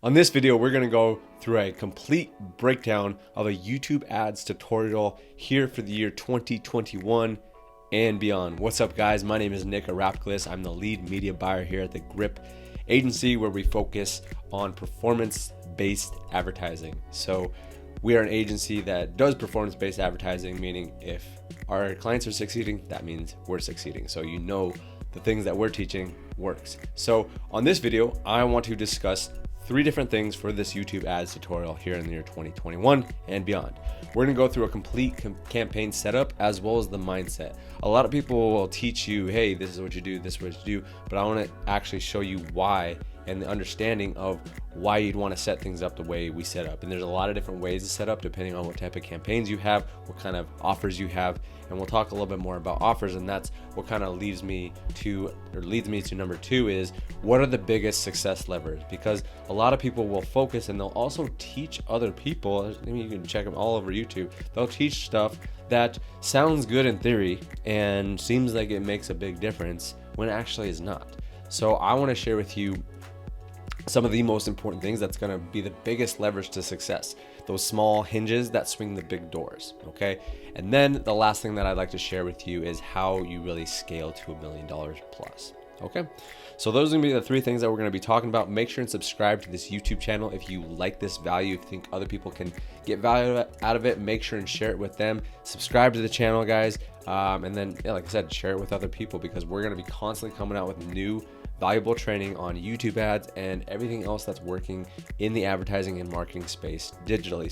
On this video, we're going to go through a complete breakdown of a YouTube ads tutorial here for the year 2021 and beyond. What's up, guys? My name is Nick Arapkalis. I'm the lead media buyer here at the Grip Agency, where we focus on performance-based advertising. So we are an agency that does performance-based advertising, meaning if our clients are succeeding, that means we're succeeding. So you know the things that we're teaching works. So on this video, I want to discuss 3 different things for this YouTube ads tutorial here in the year 2021 and beyond. We're gonna go through a complete campaign setup as well as the mindset. A lot of people will teach you, hey, this is what you do, this is what you do, but I wanna actually show you why and the understanding of why you'd wanna set things up the way we set up. And there's a lot of different ways to set up depending on what type of campaigns you have, what kind of offers you have, and we'll talk a little bit more about offers, and that's what kind of leads me to number 2 is, what are the biggest success levers? Because a lot of people will focus and they'll also teach other people. I mean, you can check them all over YouTube. They'll teach stuff that sounds good in theory and seems like it makes a big difference when it actually is not. So I want to share with you some of the most important things that's going to be the biggest leverage to success, those small hinges that swing the big doors. Okay, and then the last thing that I'd like to share with you is how you really scale to $1 million plus. Okay, so those are gonna be the 3 things that we're gonna be talking about. Make sure and subscribe to this YouTube channel if you like this value, if you think other people can get value out of it. Make sure and share it with them. Subscribe to the channel, guys, and then, yeah, like I said, share it with other people, because we're gonna be constantly coming out with new valuable training on YouTube ads and everything else that's working in the advertising and marketing space, digitally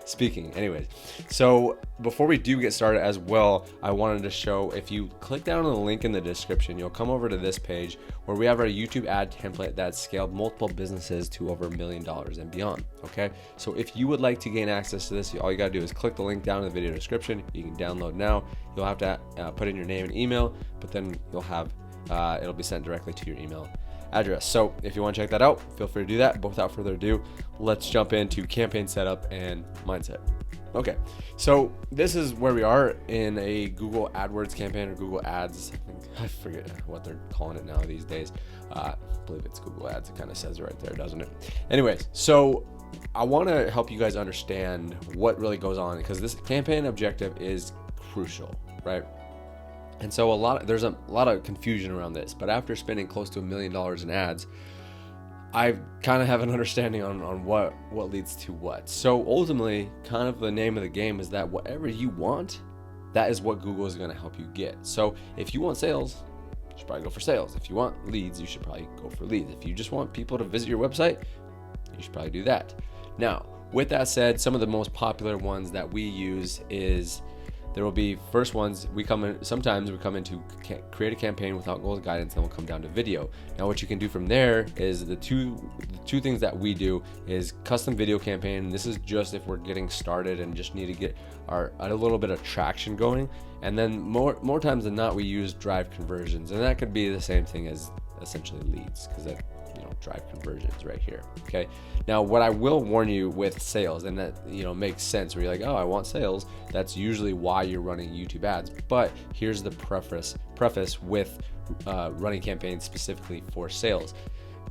speaking. Anyways, so before we do get started as well, I wanted to show, if you click down on the link in the description, you'll come over to this page where we have our YouTube ad template that's scaled multiple businesses to over $1 million and beyond. Okay, so if you would like to gain access to this, all you gotta do is click the link down in the video description. You can download now. You'll have to put in your name and email, but then you'll have it'll be sent directly to your email address. So if you want to check that out, feel free to do that. But without further ado, let's jump into campaign setup and mindset. Okay, so this is where we are in a Google AdWords campaign, or Google Ads. I forget what they're calling it now these days. I believe it's Google Ads. It kind of says it right there, doesn't it? Anyways, so I want to help you guys understand what really goes on, because this campaign objective is crucial, right? And so there's a lot of confusion around this, but after spending close to $1 million in ads, I kind of have an understanding on what leads to what. So ultimately, kind of the name of the game is that whatever you want, that is what Google is going to help you get. So if you want sales, you should probably go for sales. If you want leads, you should probably go for leads. If you just want people to visit your website, you should probably do that. Now, with that said, some of the most popular ones that we use is, there will be first ones, sometimes we come in to create a campaign without goals guidance, and we'll come down to video. Now what you can do from there is the two things that we do is custom video campaign. This is just if we're getting started and just need to get a little bit of traction going. And then more times than not, we use drive conversions, and that could be the same thing as essentially leads, because that, drive conversions right here. Okay, now what I will warn you with sales, and that makes sense, where you're like, oh, I want sales, that's usually why you're running YouTube ads. But here's the preface with running campaigns specifically for sales.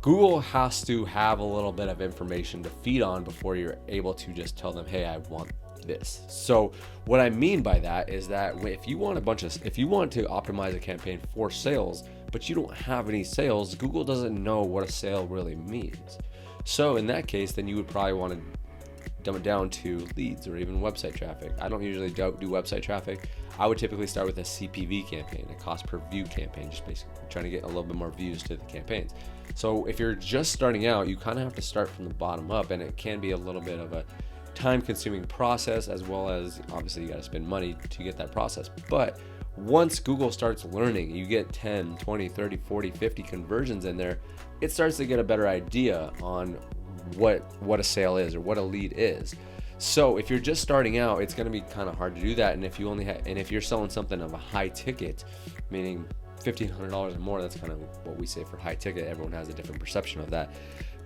Google has to have a little bit of information to feed on before you're able to just tell them, hey, I want this. So what I mean by that is that if you want to optimize a campaign for sales, but you don't have any sales, Google doesn't know what a sale really means. So in that case, then you would probably want to dumb it down to leads or even website traffic. I don't usually do website traffic. I would typically start with a CPV campaign, a cost per view campaign, just basically trying to get a little bit more views to the campaigns. So if you're just starting out, you kind of have to start from the bottom up, and it can be a little bit of a time-consuming process, as well as obviously you got to spend money to get that process. But once Google starts learning, you get 10, 20, 30, 40, 50 conversions in there, it starts to get a better idea on what a sale is or what a lead is. So if you're just starting out, it's going to be kind of hard to do that. And if you're selling something of a high ticket, meaning $1,500 or more, that's kind of what we say for high ticket. Everyone has a different perception of that.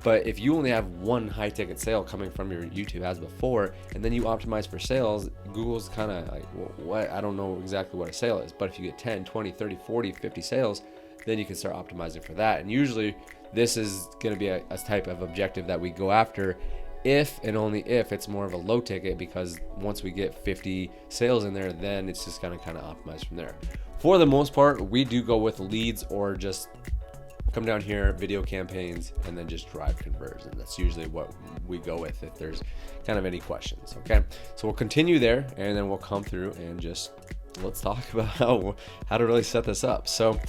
But if you only have one high ticket sale coming from your YouTube ads before, and then you optimize for sales, Google's kind of like, well, what? I don't know exactly what a sale is. But if you get 10, 20, 30, 40, 50 sales, then you can start optimizing for that. And usually this is going to be a type of objective that we go after if and only if it's more of a low ticket, because once we get 50 sales in there, then it's just going to kind of optimize from there. For the most part, we do go with leads or just come down here, video campaigns, and then just drive conversion. That's usually what we go with if there's kind of any questions. Okay, so we'll continue there, and then we'll come through and just let's talk about how to really set this up. So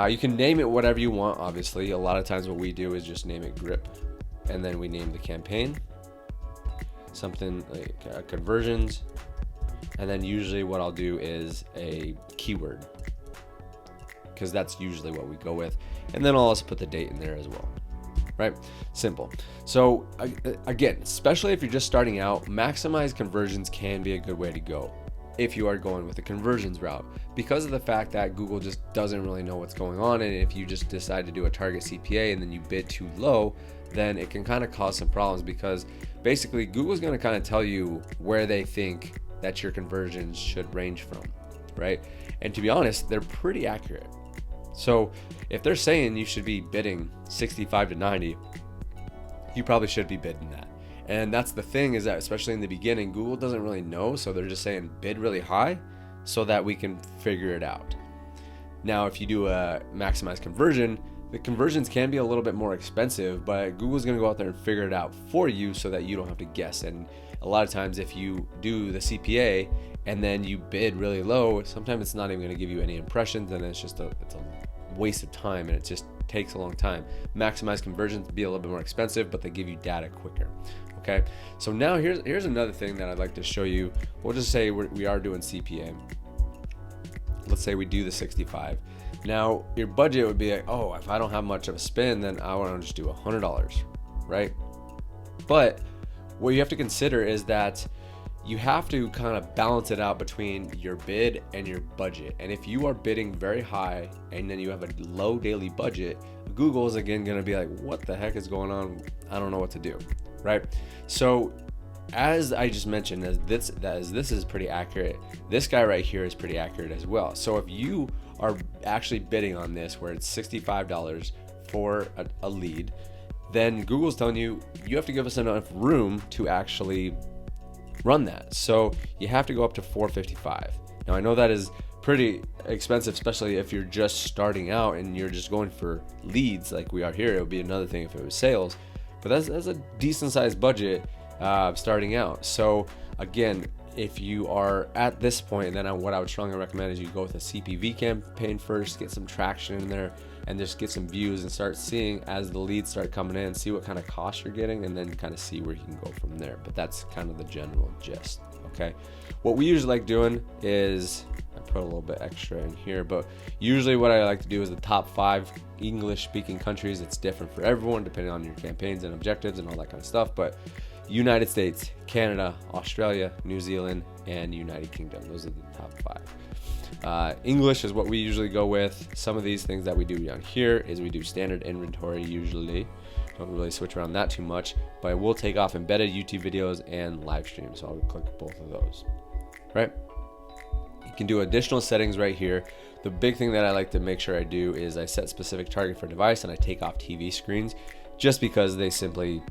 you can name it whatever you want. Obviously, a lot of times what we do is just name it grip, and then we name the campaign something like conversions, and then usually what I'll do is a keyword, because that's usually what we go with, and then I'll also put the date in there as well. Right? Simple. So again, especially if you're just starting out, maximize conversions can be a good way to go if you are going with the conversions route, because of the fact that Google just doesn't really know what's going on. And if you just decide to do a target CPA and then you bid too low, then it can kind of cause some problems, because basically Google's going to kind of tell you where they think that your conversions should range from, right? And to be honest, they're pretty accurate. So if they're saying you should be bidding 65 to 90, you probably should be bidding that. And that's the thing, is that especially in the beginning, Google doesn't really know. So they're just saying bid really high so that we can figure it out. Now, if you do a maximize conversion, the conversions can be a little bit more expensive, but Google's going to go out there and figure it out for you so that you don't have to guess. And a lot of times if you do the CPA and then you bid really low, sometimes it's not even going to give you any impressions, and it's a waste of time, and it just takes a long time. Maximize conversions be a little bit more expensive, but they give you data quicker. Okay, so now here's another thing that I'd like to show you. We'll just say we are doing CPA. Let's say we do the 65. Now your budget would be like, oh, if I don't have much of a spend, then I want to just do $100, right? But what you have to consider is that you have to kind of balance it out between your bid and your budget. And if you are bidding very high and then you have a low daily budget, Google is again going to be like, what the heck is going on? I don't know what to do, right? So as I just mentioned, as this is pretty accurate, this guy right here is pretty accurate as well. So if you are actually bidding on this where it's $65 for a lead, then Google's telling you have to give us enough room to actually run that. So you have to go up to $455. Now I know that is pretty expensive, especially if you're just starting out and you're just going for leads like we are here. It would be another thing if it was sales, but that's a decent sized budget starting out. So again, if you are at this point, then what I would strongly recommend is you go with a CPV campaign first, get some traction in there, and just get some views and start seeing as the leads start coming in, see what kind of costs you're getting, and then kind of see where you can go from there. But that's kind of the general gist. Okay, what we usually like doing is, I put a little bit extra in here, but usually what I like to do is the top 5 English speaking countries. It's different for everyone depending on your campaigns and objectives and all that kind of stuff, but United States, Canada, Australia, New Zealand, and United Kingdom. Those are the top 5. English is what we usually go with. Some of these things that we do down here is we do standard inventory usually. Don't really switch around that too much, but we'll take off embedded YouTube videos and live streams. So I'll click both of those, right? You can do additional settings right here. The big thing that I like to make sure I do is I set specific target for device, and I take off TV screens just because they simply,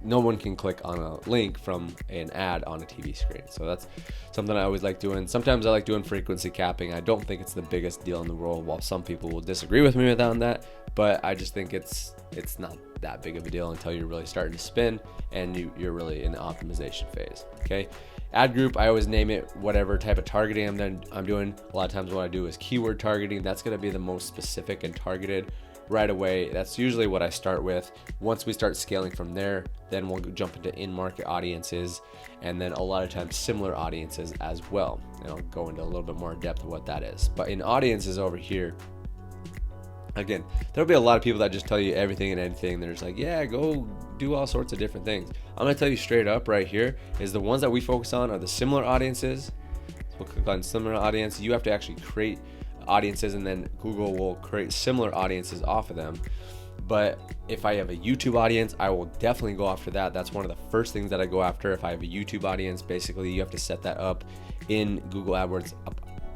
no one can click on a link from an ad on a TV screen. So that's something I always like doing. Sometimes I like doing frequency capping. I don't think it's the biggest deal in the world, while some people will disagree with me on that, but I just think it's not that big of a deal until you're really starting to spin and you're really in the optimization phase. Okay, ad group, I always name it whatever type of targeting I'm doing. A lot of times what I do is keyword targeting. That's going to be the most specific and targeted right away. That's usually what I start with. Once we start scaling from there, then we'll jump into in-market audiences, and then a lot of times similar audiences as well. And I'll go into a little bit more depth of what that is. But in audiences over here, again, there'll be a lot of people that just tell you everything and anything. They're just like, yeah, go do all sorts of different things. I'm gonna tell you straight up right here is the ones that we focus on are the similar audiences. So we'll click on similar audience. You have to actually create audiences, and then Google will create similar audiences off of them. But if I have a YouTube audience, I will definitely go after that. That's one of the first things that I go after. If I have a YouTube audience, basically you have to set that up in Google AdWords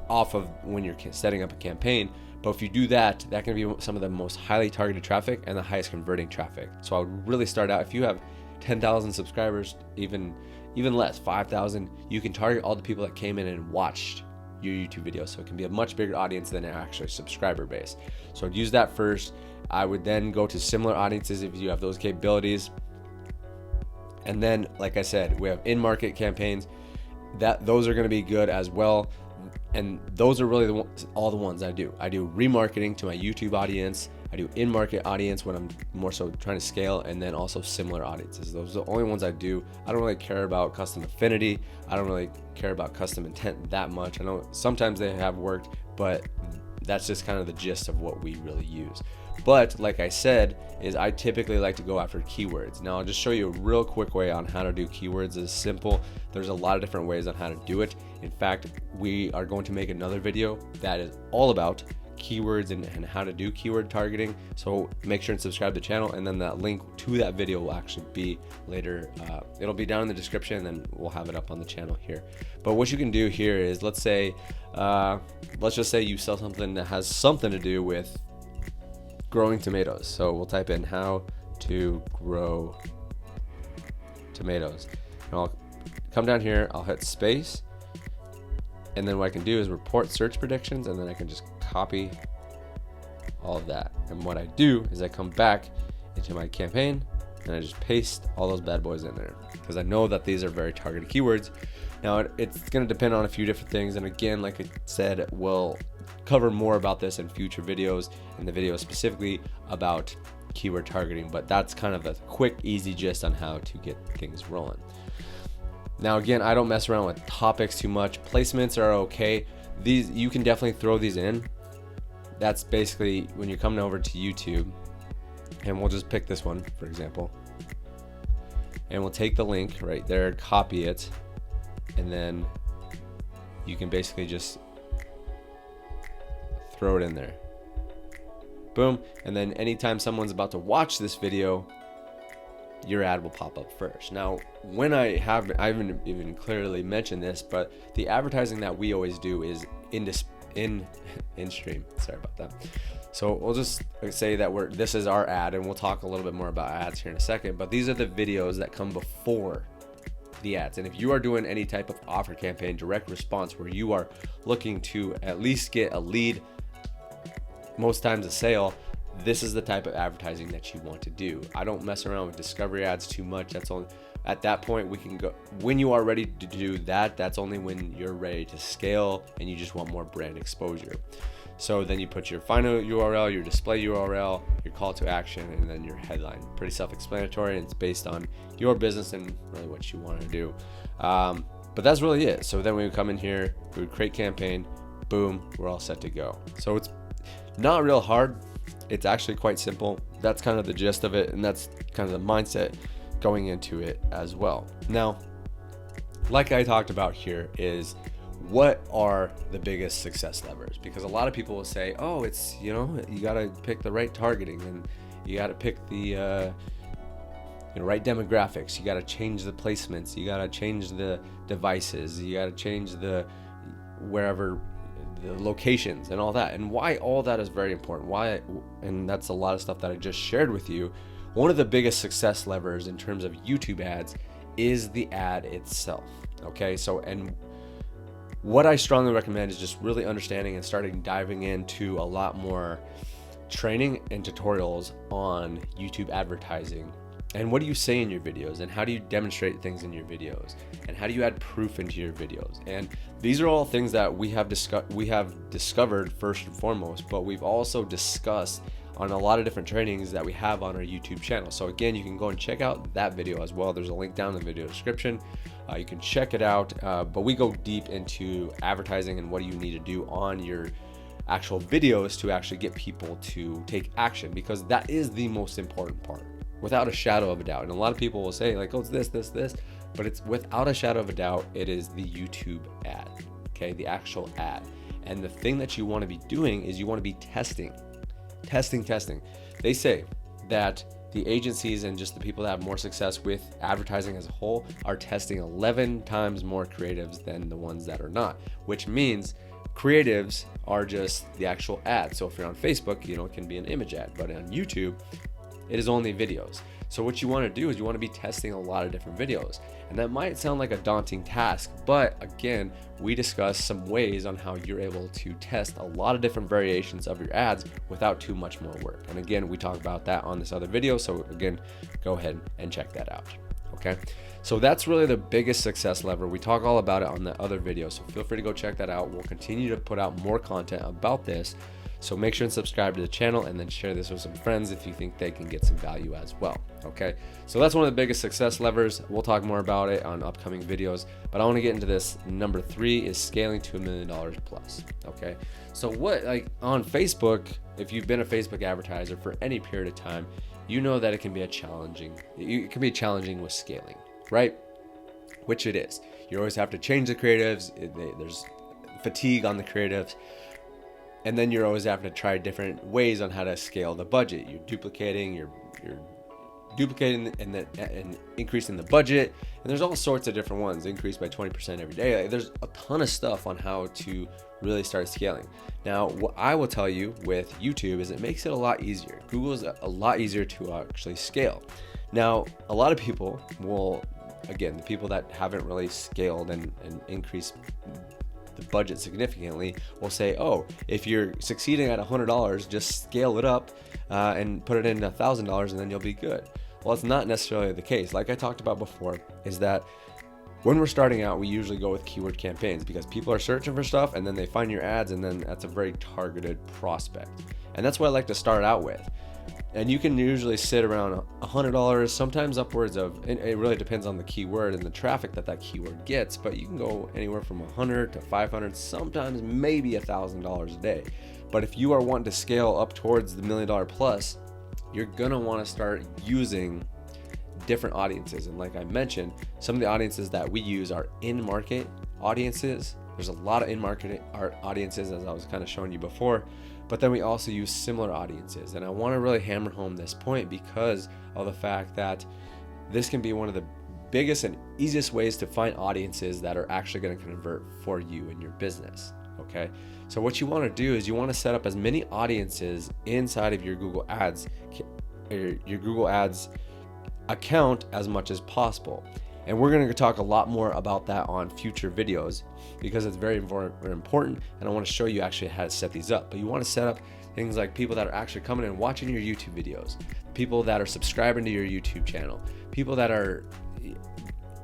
off of when you're setting up a campaign. But if you do that, that can be some of the most highly targeted traffic and the highest converting traffic. So I would really start out, if you have 10,000 subscribers, even less, 5,000, you can target all the people that came in and watched your YouTube video. So it can be a much bigger audience than an actual subscriber base. So I'd use that first. I would then go to similar audiences if you have those capabilities. And then, like I said, we have in-market campaigns. Those are going to be good as well. And those are really all the ones I do. I do remarketing to my YouTube audience. I do in-market audience when I'm more so trying to scale, and then also similar audiences. Those are the only ones I do. I don't really care about custom affinity. I don't really care about custom intent that much. I know sometimes they have worked, but that's just kind of the gist of what we really use. But like I said, is I typically like to go after keywords. Now I'll just show you a real quick way on how to do keywords. It's simple. There's a lot of different ways on how to do it. In fact, we are going to make another video that is all about keywords and how to do keyword targeting. So make sure and subscribe to the channel, and then that link to that video will actually be later. It'll be down in the description, and then we'll have it up on the channel here. But what you can do here is, let's just say you sell something that has something to do with growing tomatoes. So we'll type in how to grow tomatoes. And I'll come down here, I'll hit space, and then what I can do is report search predictions, and then I can just copy all of that. And what I do is I come back into my campaign and I just paste all those bad boys in there, because I know that these are very targeted keywords. Now it's going to depend on a few different things, and again, like I said, we'll cover more about this in future videos, in the video specifically about keyword targeting, but that's kind of a quick, easy gist on how to get things rolling. Now again, I don't mess around with topics too much. Placements are okay. These, you can definitely throw these in. That's basically when you're coming over to YouTube, and we'll just pick this one, for example, and we'll take the link right there, copy it, and then you can basically just throw it in there. Boom. And then anytime someone's about to watch this video, your ad will pop up first. Now, when I haven't even clearly mentioned this, but the advertising that we always do is in stream. Sorry about that. So we'll just say that this is our ad, and we'll talk a little bit more about ads here in a second, but these are the videos that come before the ads. And if you are doing any type of offer campaign, direct response, where you are looking to at least get a lead, most times a sale, this is the type of advertising that you want to do. I don't mess around with discovery ads too much. That's only at that point we can go when you are ready to do that. That's only when you're ready to scale and you just want more brand exposure. So then you put your final URL, your display URL, your call to action, and then your headline. Pretty self-explanatory, and it's based on your business and really what you want to do. But that's really it. So then we would come in here, we would create campaign, boom, we're all set to go. So it's not real hard. It's actually quite simple. That's kind of the gist of it, and that's kind of the mindset going into it as well. Now, like I talked about here, is what are the biggest success levers? Because a lot of people will say, oh, it's, you got to pick the right targeting, and you got to pick the right demographics. You got to change the placements. You got to change the devices. You got to change the locations and all that. And why all that is very important. Why, and that's a lot of stuff that I just shared with you. One of the biggest success levers in terms of YouTube ads is the ad itself. Okay, so, and what I strongly recommend is just really understanding and starting diving into a lot more training and tutorials on YouTube advertising. And what do you say in your videos, and how do you demonstrate things in your videos, and how do you add proof into your videos? And these are all things that we have discovered first and foremost, but we've also discussed on a lot of different trainings that we have on our YouTube channel. So again, you can go and check out that video as well. There's a link down in the video description. You can check it out, but we go deep into advertising and what do you need to do on your actual videos to actually get people to take action, because that is the most important part, without a shadow of a doubt. And a lot of people will say like, oh, it's this, but it's without a shadow of a doubt, it is the YouTube ad, okay? The actual ad. And the thing that you want to be doing is you want to be testing. They say that the agencies and just the people that have more success with advertising as a whole are testing 11 times more creatives than the ones that are not, which means Creatives are just the actual ad. So if you're on Facebook, it can be an image ad, but on YouTube, it is only videos. So what you want to do is you want to be testing a lot of different videos. And that might sound like a daunting task, but again, we discuss some ways on how you're able to test a lot of different variations of your ads without too much more work. And again, we talk about that on this other video. So again, go ahead and check that out. Okay. So that's really the biggest success lever. We talk all about it on the other video. So feel free to go check that out. We'll continue to put out more content about this. So make sure and subscribe to the channel, and then share this with some friends if you think they can get some value as well. Okay, so that's one of the biggest success levers. We'll talk more about it on upcoming videos, but I want to get into this. Number 3 is scaling to $1 million plus. Okay, so on Facebook, if you've been a Facebook advertiser for any period of time, you know that it can be challenging with scaling, right? Which it is. You always have to change the creatives. There's fatigue on the creatives. And then you're always having to try different ways on how to scale the budget. You're duplicating and increasing the budget. And there's all sorts of different ones, increase by 20% every day. There's a ton of stuff on how to really start scaling. Now, what I will tell you with YouTube is it makes it a lot easier. Google is a lot easier to actually scale. Now, a lot of people will, again, the people that haven't really scaled and increased the budget significantly will say, oh, if you're succeeding at $100, just scale it up and put it in $1,000 and then you'll be good. Well, it's not necessarily the case. Like I talked about before, is that when we're starting out, we usually go with keyword campaigns because people are searching for stuff and then they find your ads, and then that's a very targeted prospect. And that's what I like to start out with. And you can usually sit around $100, sometimes upwards of, it really depends on the keyword and the traffic that keyword gets, but you can go anywhere from $100 to $500, sometimes maybe $1,000 a day. But if you are wanting to scale up towards the $1 million plus, you're gonna wanna start using different audiences. And like I mentioned, some of the audiences that we use are in-market audiences. There's a lot of in-market audiences, as I was kind of showing you before. But then we also use similar audiences. And I want to really hammer home this point because of the fact that this can be one of the biggest and easiest ways to find audiences that are actually going to convert for you in your business. Okay. So what you want to do is you want to set up as many audiences inside of your Google Ads account as much as possible. And we're going to talk a lot more about that on future videos because it's very important, and I want to show you actually how to set these up. But you want to set up things like people that are actually coming and watching your YouTube videos, people that are subscribing to your YouTube channel, people that are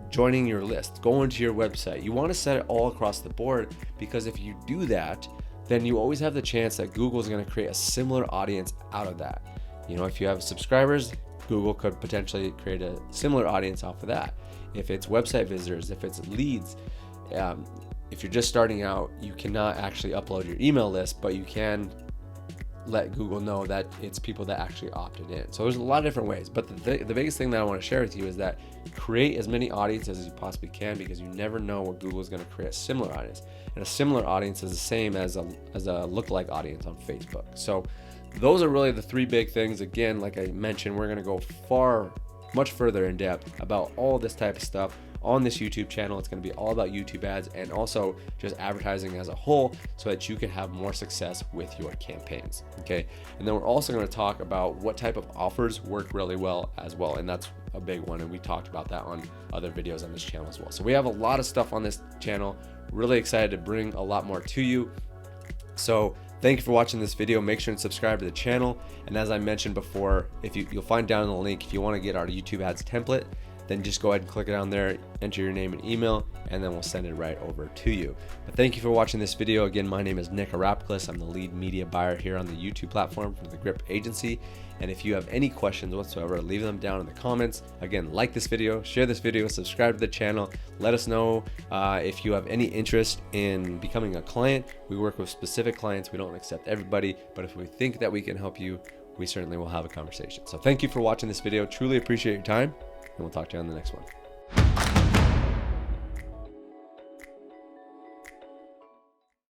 joining your list, going to your website. You want to set it all across the board because if you do that, then you always have the chance that Google is going to create a similar audience out of that. If you have subscribers, Google could potentially create a similar audience off of that. If it's website visitors, if it's leads, if you're just starting out, you cannot actually upload your email list, but you can let Google know that it's people that actually opted in. So there's a lot of different ways, but the biggest thing that I want to share with you is that create as many audiences as you possibly can because you never know what Google is going to create a similar audience. And a similar audience is the same as a lookalike audience on Facebook. So those are really the 3 big things. Again, like I mentioned, we're going to go much further in depth about all this type of stuff on this YouTube channel. It's going to be all about YouTube ads and also just advertising as a whole so that you can have more success with your campaigns. Okay. And then we're also going to talk about what type of offers work really well as well. And that's a big one. And we talked about that on other videos on this channel as well. So we have a lot of stuff on this channel. Really excited to bring a lot more to you. So thank you for watching this video. Make sure and subscribe to the channel. And as I mentioned before, if you'll find down in the link, if you want to get our YouTube ads template, then just go ahead and click it on there, enter your name and email, and then we'll send it right over to you. But thank you for watching this video. Again, my name is Nick Arapklis. I'm the lead media buyer here on the YouTube platform for the Grip Agency. And if you have any questions whatsoever, leave them down in the comments. Again, like this video, share this video, subscribe to the channel. Let us know if you have any interest in becoming a client. We work with specific clients. We don't accept everybody, but if we think that we can help you, we certainly will have a conversation. So thank you for watching this video. Truly appreciate your time, and we'll talk to you on the next one.